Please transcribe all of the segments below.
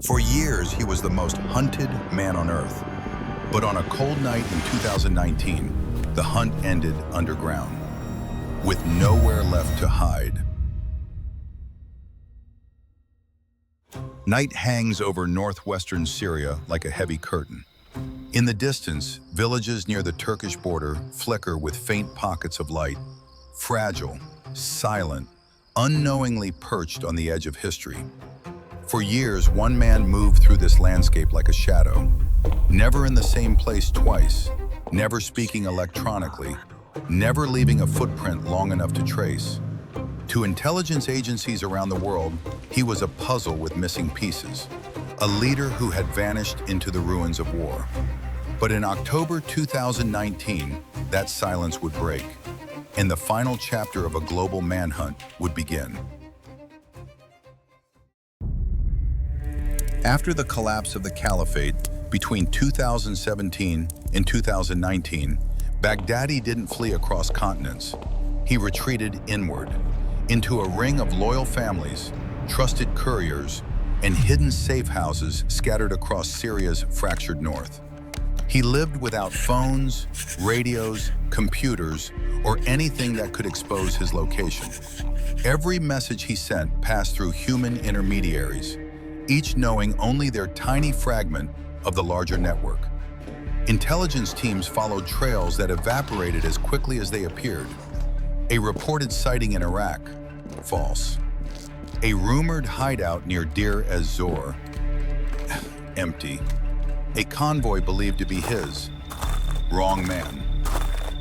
For years, he was the most hunted man on Earth. But on a cold night in 2019, the hunt ended underground, with nowhere left to hide. Night hangs over northwestern Syria like a heavy curtain. In the distance, villages near the Turkish border flicker with faint pockets of light, fragile, silent, unknowingly perched on the edge of history. For years, one man moved through this landscape like a shadow, never in the same place twice, never speaking electronically, never leaving a footprint long enough to trace. To intelligence agencies around the world, he was a puzzle with missing pieces, a leader who had vanished into the ruins of war. But in October 2019, that silence would break, and the final chapter of a global manhunt would begin. After the collapse of the caliphate between 2017 and 2019, Baghdadi didn't flee across continents. He retreated inward, into a ring of loyal families, trusted couriers, and hidden safe houses scattered across Syria's fractured north. He lived without phones, radios, computers, or anything that could expose his location. Every message he sent passed through human intermediaries, each knowing only their tiny fragment of the larger network. Intelligence teams followed trails that evaporated as quickly as they appeared. A reported sighting in Iraq, false. A rumored hideout near Deir ez-Zor, empty. A convoy believed to be his, wrong man.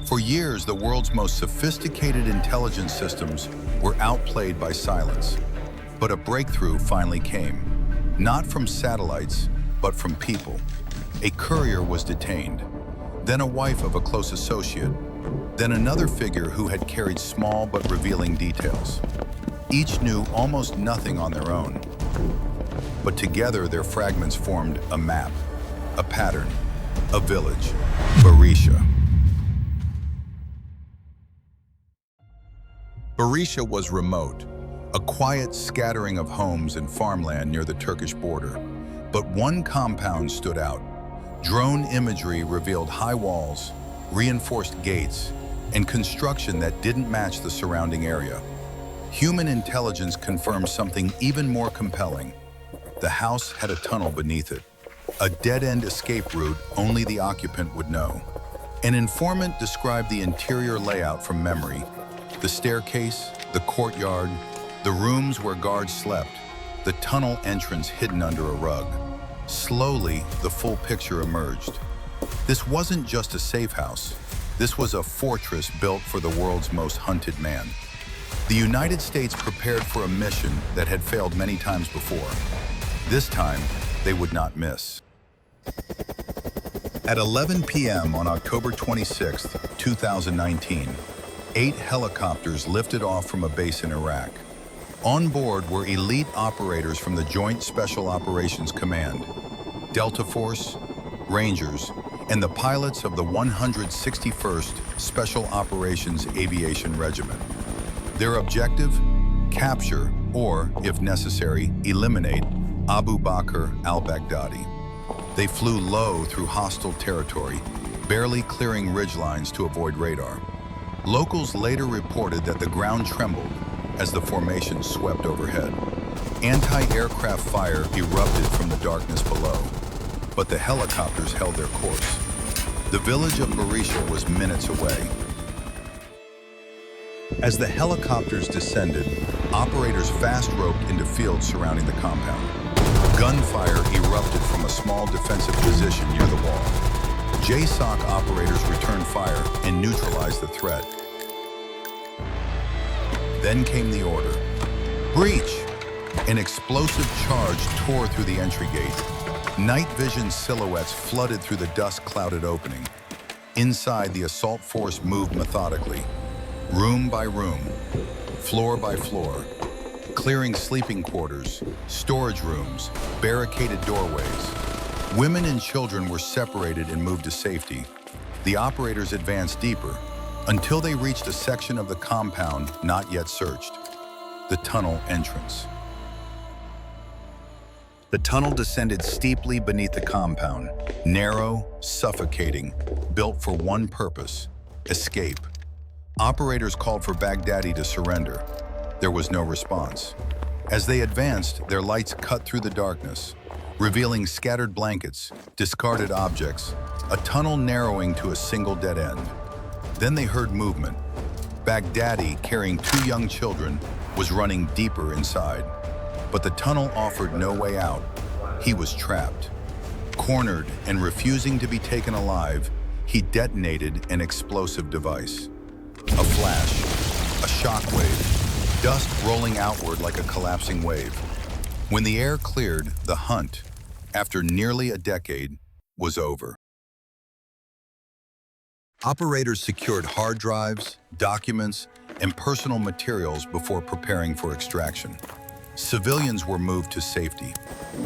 For years, the world's most sophisticated intelligence systems were outplayed by silence. But a breakthrough finally came, not from satellites, but from people. A courier was detained, then a wife of a close associate, then another figure who had carried small but revealing details. Each knew almost nothing on their own, but together their fragments formed a map, a pattern, a village, Barisha. Barisha was remote, a quiet scattering of homes and farmland near the Turkish border. But one compound stood out. Drone imagery revealed high walls, reinforced gates, and construction that didn't match the surrounding area. Human intelligence confirmed something even more compelling. The house had a tunnel beneath it, a dead-end escape route only the occupant would know. An informant described the interior layout from memory: the staircase, the courtyard, the rooms where guards slept, the tunnel entrance hidden under a rug. Slowly, the full picture emerged. This wasn't just a safe house. This was a fortress built for the world's most hunted man. The United States prepared for a mission that had failed many times before. This time, they would not miss. At 11 p.m. on October 26, 2019, 8 helicopters lifted off from a base in Iraq. On board were elite operators from the Joint Special Operations Command, Delta Force, Rangers, and the pilots of the 161st Special Operations Aviation Regiment. Their objective? Capture, or, if necessary, eliminate Abu Bakr al-Baghdadi. They flew low through hostile territory, barely clearing ridgelines to avoid radar. Locals later reported that the ground trembled as the formation swept overhead. Anti-aircraft fire erupted from the darkness below, but the helicopters held their course. The village of Barisha was minutes away. As the helicopters descended, operators fast-roped into fields surrounding the compound. Gunfire erupted from a small defensive position near the wall. JSOC operators returned fire and neutralized the threat. Then came the order. Breach! An explosive charge tore through the entry gate. Night vision silhouettes flooded through the dust-clouded opening. Inside, the assault force moved methodically, room by room, floor by floor, clearing sleeping quarters, storage rooms, barricaded doorways. Women and children were separated and moved to safety. The operators advanced deeper, until they reached a section of the compound not yet searched, the tunnel entrance. The tunnel descended steeply beneath the compound, narrow, suffocating, built for one purpose: escape. Operators called for Baghdadi to surrender. There was no response. As they advanced, their lights cut through the darkness, revealing scattered blankets, discarded objects, a tunnel narrowing to a single dead end. Then they heard movement. Baghdadi, carrying 2 young children, was running deeper inside. But the tunnel offered no way out. He was trapped. Cornered and refusing to be taken alive, he detonated an explosive device. A flash, a shockwave, dust rolling outward like a collapsing wave. When the air cleared, the hunt, after nearly a decade, was over. Operators secured hard drives, documents, and personal materials before preparing for extraction. Civilians were moved to safety.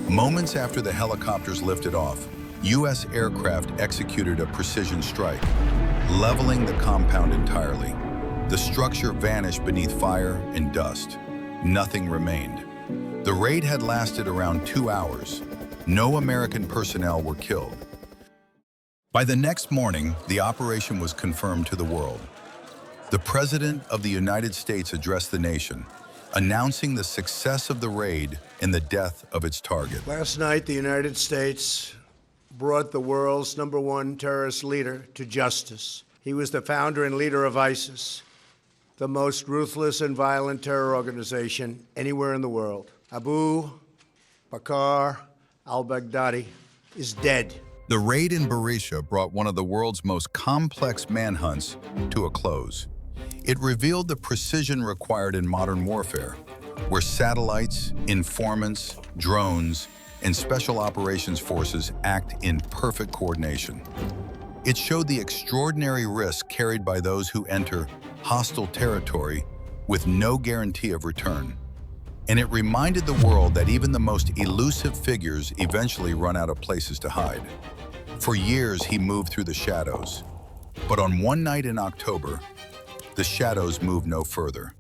Moments after the helicopters lifted off, U.S. aircraft executed a precision strike, leveling the compound entirely. The structure vanished beneath fire and dust. Nothing remained. The raid had lasted around 2 hours. No American personnel were killed. By the next morning, the operation was confirmed to the world. The President of the United States addressed the nation, announcing the success of the raid and the death of its target. Last night, the United States brought the world's #1 terrorist leader to justice. He was the founder and leader of ISIS, the most ruthless and violent terror organization anywhere in the world. Abu Bakr al-Baghdadi is dead. The raid in Barisha brought one of the world's most complex manhunts to a close. It revealed the precision required in modern warfare, where satellites, informants, drones, and special operations forces act in perfect coordination. It showed the extraordinary risk carried by those who enter hostile territory with no guarantee of return. And it reminded the world that even the most elusive figures eventually run out of places to hide. For years, he moved through the shadows. But on one night in October, the shadows moved no further.